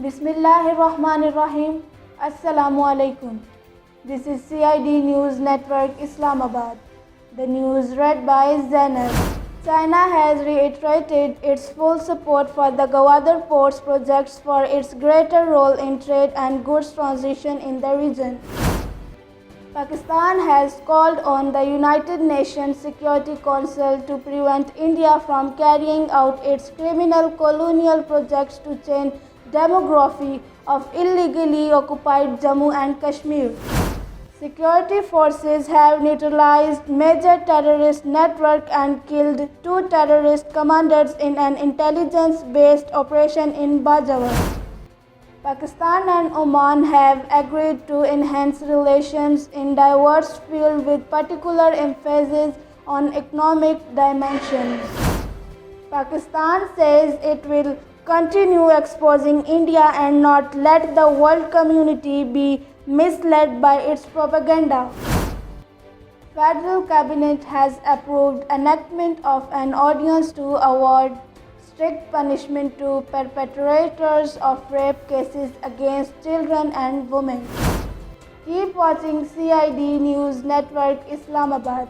Bismillahirrahmanirrahim. Assalamu alaikum. This is CID News Network Islamabad. The news read by Zainab. China has reiterated its full support for the Gwadar Ports projects for its greater role in trade and goods transition in the region. Pakistan has called on the United Nations Security Council to prevent India from carrying out its criminal colonial projects to change demography of illegally occupied Jammu and Kashmir. Security forces have neutralized major terrorist network and killed 2 terrorist commanders in an intelligence-based operation in Bajawar. Pakistan and Oman have agreed to enhance relations in diverse fields with particular emphasis on economic dimensions. Pakistan says it will continue exposing India and not let the world community be misled by its propaganda. Federal Cabinet has approved enactment of an ordinance to award strict punishment to perpetrators of rape cases against children and women. Keep watching CID News Network Islamabad.